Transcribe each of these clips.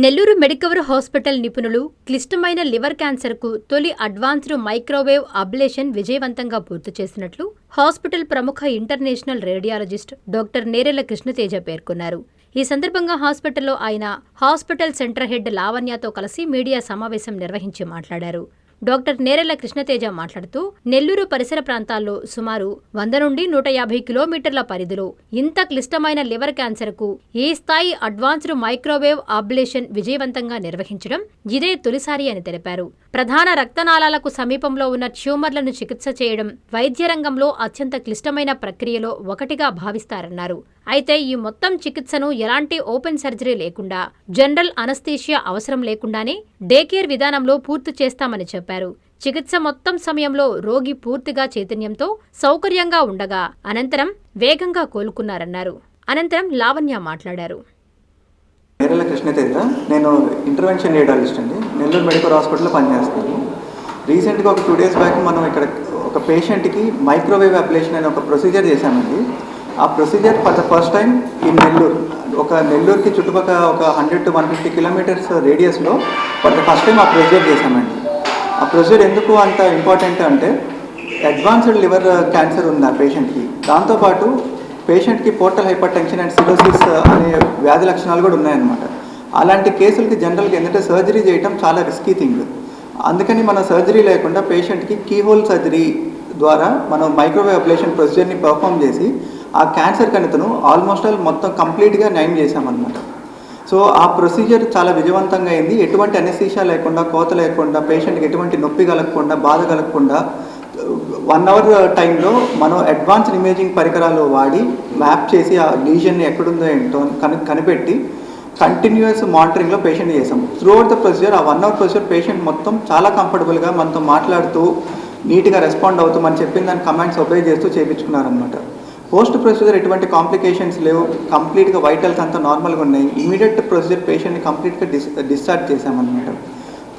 Nellore Medicover hospital నిపుణులు క్లిష్టమైన liver క్యాన్సర్కు తొలి అడ్వాన్స్డ్ మైక్రోవేవ్ అబ్లేషన్ విజయవంతంగా పూర్తి చేసినట్లు హాస్పిటల్ ప్రముఖ international radiologist doctor Nerella Krishna Teja పేర్కొన్నారు. ఈ సందర్భంగా హాస్పిటల్లో ఆయన హాస్పిటల్ సెంటర్ హెడ్ లావణ్యతో కలిసి మీడియా సమావేశం నిర్వహించి మాట్లాడారు. డాక్టర్ నేరెళ్ల కృష్ణతేజ మాట్లాడుతూ నెల్లూరు పరిసర ప్రాంతాల్లో సుమారు 100 నుండి 150 కిలోమీటర్ల పరిధిలో ఇంత క్లిష్టమైన లివర్ క్యాన్సర్కు ఈ స్థాయి అడ్వాన్స్డ్ మైక్రోవేవ్ అబ్లేషన్ విజయవంతంగా నిర్వహించడం ఇదే తొలిసారి అని తెలిపారు. ప్రధాన రక్తనాళాలకు సమీపంలో ఉన్న ట్యూమర్లను చికిత్స చేయడం వైద్య రంగంలో అత్యంత క్లిష్టమైన ప్రక్రియలో ఒకటిగా భావిస్తారన్నారు. అయితే ఈ మొత్తం చికిత్సను ఎలాంటి ఓపెన్ సర్జరీ లేకుండా, జనరల్ అనస్థీషియా అవసరం లేకుండానే డే కేర్ విధానంలో పూర్తి చేస్తామని చెప్పారు. చికిత్స మొత్తం సమయంలో రోగి పూర్తిగా చైతన్యంతో సౌకర్యంగా ఉండగా అనంతరం వేగంగా కోలుకున్నారన్నారు. అనంతరం లావణ్య మాట్లాడారు. నేరెళ్ల కృష్ణతేజ, నేను ఇంటర్వెన్షన్ రేడియాలజిస్ట్ అండి. నెల్లూరు మెడికల్ హాస్పిటల్లో పనిచేస్తాను. రీసెంట్గా ఒక 2 days బ్యాక్ మనం ఇక్కడ ఒక పేషెంట్కి మైక్రోవేవ్ అబ్లేషన్ అనే ఒక ప్రొసీజర్ చేశామండి. ఆ procedure for the first time in Nellore, నెల్లూరుకి చుట్టుపక్కల ఒక 100 to 150 కిలోమీటర్స్ రేడియస్లో ఫర్ ద ఫస్ట్ టైం ఆ ప్రొసీజర్ చేశామండి. ఆ ప్రొసీజర్ ఎందుకు అంత ఇంపార్టెంట్ అంటే, అడ్వాన్స్డ్ లివర్ క్యాన్సర్ ఉంది ఆ పేషెంట్కి. దాంతోపాటు పేషెంట్కి portal hyper tension and cirrhosis అనే వ్యాధి లక్షణాలు కూడా ఉన్నాయన్నమాట. అలాంటి కేసులకి జనరల్గా ఏంటంటే సర్జరీ చేయడం చాలా రిస్కీ థింగ్. అందుకని మనం సర్జరీ లేకుండా పేషెంట్కి కీహోల్ సర్జరీ ద్వారా మనం మైక్రోవేవ్ అబ్లేషన్ ప్రొసీజర్ని పర్ఫామ్ చేసి ఆ క్యాన్సర్ కణితను ఆల్మోస్ట్ మొత్తం కంప్లీట్గా నయం చేశామన్నమాట. సో ఆ ప్రొసీజర్ చాలా విజయవంతంగా అయింది. ఎటువంటి అనెస్థీషియా లేకుండా, కోత లేకుండా, పేషెంట్కి ఎటువంటి నొప్పి కలగకుండా, బాధ కలగకుండా 1 hour టైంలో మనం అడ్వాన్స్డ్ ఇమేజింగ్ పరికరాలు వాడి మ్యాప్ చేసి ఆ లీజన్ ఎక్కడుందో ఏంటో కనిపెట్టి కంటిన్యూస్ మానిటరింగ్లో పేషెంట్ చేసాం. త్రూఅవుట్ ద ప్రొసీజర్, ఆ 1 hour ప్రొసీజర్ పేషెంట్ మొత్తం చాలా కంఫర్టబుల్గా మనతో మాట్లాడుతూ నీట్గా రెస్పాండ్ అవుతూ మనం చెప్పిన దాని కమాండ్స్ ఒబే చేస్తూ చేయించుకున్నారనమాట. పోస్ట్ ప్రొసీజర్ ఎటువంటి కాంప్లికేషన్స్ లేవు, కంప్లీట్గా వైటల్స్ అంతా నార్మల్గా ఉన్నాయి. ఇమీడియట్ ప్రొసీజర్ పేషెంట్ని కంప్లీట్గా డిశ్చార్జ్ చేశామన్నమాట.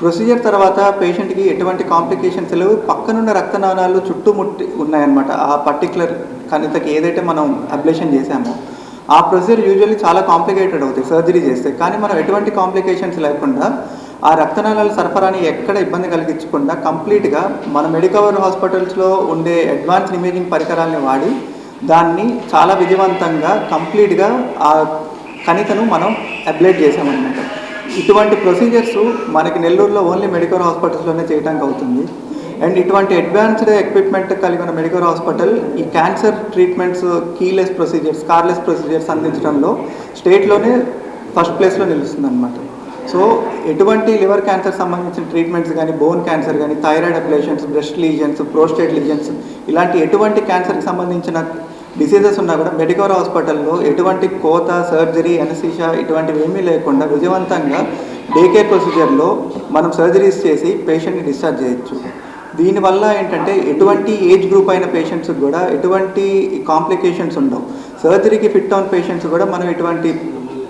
ప్రొసీజర్ తర్వాత పేషెంట్కి ఎటువంటి కాంప్లికేషన్స్ లేవు. పక్కనున్న రక్తనాళాలు చుట్టుముట్టి ఉన్నాయన్నమాట. ఆ పర్టికులర్ కణితకి ఏదైతే మనం అబ్లేషన్ చేశామో ఆ ప్రొసీజర్ యూజువల్లీ చాలా కాంప్లికేటెడ్ అవుతాయి సర్జరీ చేస్తే. కానీ మనం ఎటువంటి కాంప్లికేషన్స్ లేకుండా ఆ రక్తనాళాల సరఫరాని ఎక్కడ ఇబ్బంది కలిగించకుండా కంప్లీట్గా మన మెడికవర్ హాస్పిటల్స్లో ఉండే అడ్వాన్స్డ్ ఇమేజింగ్ పరికరాలని వాడి దాన్ని చాలా విజయవంతంగా కంప్లీట్గా ఆ కణితను మనం అబ్లేట్ చేసామన్నమాట. ఇటువంటి ప్రొసీజర్స్ మనకి నెల్లూరులో ఓన్లీ మెడికవర్ హాస్పిటల్స్లోనే చేయడానికి అవుతుంది. అండ్ ఇటువంటి అడ్వాన్స్డ్ ఎక్విప్మెంట్ కలిగిన మెడికవర్ హాస్పిటల్ ఈ cancer treatments keyless procedures, scarless procedures అందించడంలో స్టేట్లోనే ఫస్ట్ ప్లేస్లో నిలుస్తుంది అనమాట. సో ఎటువంటి లివర్ క్యాన్సర్ సంబంధించిన ట్రీట్మెంట్స్ కానీ, బోన్ క్యాన్సర్ కానీ, thyroid ablations, breast lesions, prostate lesions, ఇలాంటి ఎటువంటి క్యాన్సర్కి సంబంధించిన డిసీజెస్ ఉన్నా కూడా మెడికవర్ హాస్పిటల్లో ఎటువంటి కోత, సర్జరీ, అనెస్థీషియా ఇటువంటివి ఏమీ లేకుండా విజయవంతంగా డే కేర్ ప్రొసీజర్లో మనం సర్జరీస్ చేసి పేషెంట్ని డిశ్చార్జ్ చేయొచ్చు. దీనివల్ల ఏంటంటే ఎటువంటి ఏజ్ గ్రూప్ అయిన పేషెంట్స్కి కూడా ఎటువంటి కాంప్లికేషన్స్ ఉండవు. సర్జరీకి ఫిట్ అవున పేషెంట్స్ కూడా మనం ఇటువంటి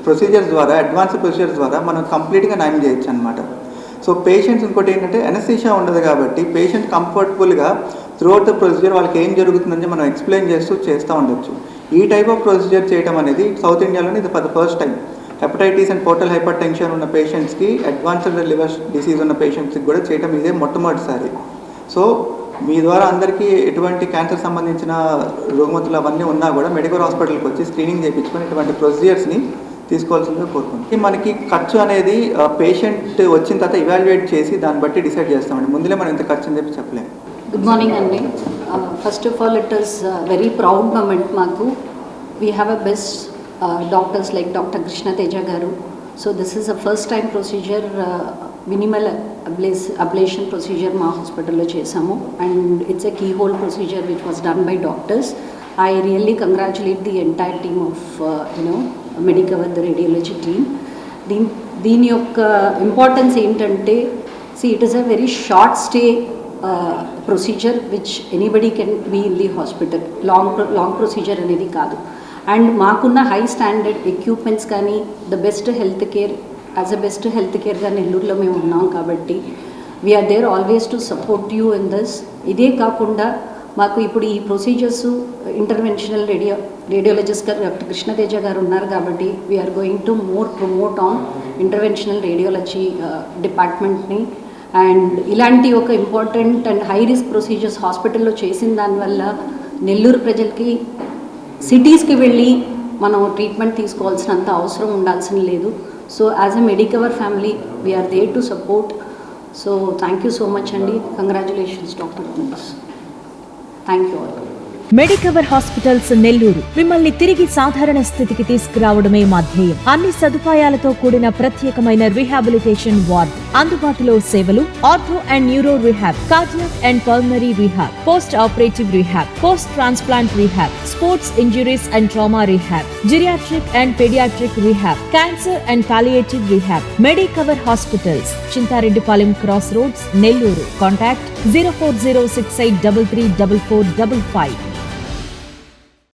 ప్రొసీజర్స్ ద్వారా, అడ్వాన్స్డ్ ప్రొసీజర్స్ ద్వారా మనం కంప్లీట్గా నయం చేయొచ్చు అనమాట. సో పేషెంట్స్ ఇంకోటి ఏంటంటే అనెస్థీషియా ఉండదు కాబట్టి పేషెంట్ కంఫర్టబుల్గా త్రూఅవుట్ ద ప్రొసీజర్ వాళ్ళకి ఏం జరుగుతుందని మనం ఎక్స్ప్లెయిన్ చేస్తూ ఉండొచ్చు. ఈ టైప్ ఆఫ్ ప్రొసీజర్ చేయడం అనేది సౌత్ ఇండియాలోనే ఇది for the first time. Hepatitis and portal hyper tension ఉన్న పేషెంట్స్కి, అడ్వాన్స్డ్ లివర్ డిసీజ్ ఉన్న పేషెంట్స్కి కూడా చేయడం ఇదే మొట్టమొదటిసారి. సో మీ ద్వారా అందరికీ ఎటువంటి క్యాన్సర్ సంబంధించిన రుగ్మతులు అవన్నీ ఉన్నా కూడా మెడికల్ హాస్పిటల్కి వచ్చి స్క్రీనింగ్ చేయించుకొని ఇటువంటి ప్రొసీజర్స్ని తీసుకోవాల్సిందిగా కోరుకుంటాం. మనకి ఖర్చు అనేది పేషెంట్ వచ్చిన తర్వాత ఇవాల్యుయేట్ చేసి దాన్ని బట్టి డిసైడ్ చేస్తామండి. ముందులే మనం ఇంత ఖర్చు అని చెప్పలేము. గుడ్ మార్నింగ్ అండి. First of all it is very proud moment మాకు. We have a best doctors like doctor Krishnateja గారు. So this is a first time procedure, minimal ablation procedure మా హాస్పిటల్లో చేసాము. And it's a keyhole procedure which was done by doctors. I really congratulate the entire team of Medicover the radiology team. దీని యొక్క importance ఏంటంటే, it is a very short stay procedure which anybody can be in the hospital. Long procedure అనేది కాదు. And మాకున్న high standard equipments కానీ, the best health care, as a best health కేర్గా నెల్లూరులో మేము ఉన్నాం కాబట్టి we are there always to support you in this. ఇదే కాకుండా మాకు ఇప్పుడు ఈ ప్రొసీజర్స్ ఇంటర్వెన్షనల్ రేడియాలజిస్ట్ గారు డాక్టర్ కృష్ణతేజ గారు ఉన్నారు కాబట్టి we are going to more promote on interventional radiology డిపార్ట్మెంట్ని. అండ్ ఇలాంటి ఒక important and high risk procedures హాస్పిటల్లో చేసిన దానివల్ల నెల్లూరు ప్రజలకి సిటీస్కి వెళ్ళి మనం ట్రీట్మెంట్ తీసుకోవాల్సినంత అవసరం ఉండాల్సిన లేదు. So as a Medicover family we are there to support. So thank you so much అండి. Congratulations doctor Kumar. Thank you all. Medicover hospitals Nellore మిమ్మల్ని తిరిగి సాధారణ స్థితికి తీసుకురావడమే మా ధ్యేయం. అన్ని సదుపాయాలతో కూడిన ప్రత్యేకమైన రీహాబిలిటేషన్ వార్డ్, అందుబాటులో సేవలు ortho and neuro rehab, cardiac and pulmonary rehab, post operative rehab, post transplant rehab, sports injuries and trauma rehab, geriatric and paediatric rehab, cancer and palliative rehab. Medicover hospitals, Chintareddypalem cross roads, Nellore. Contact 04068334455.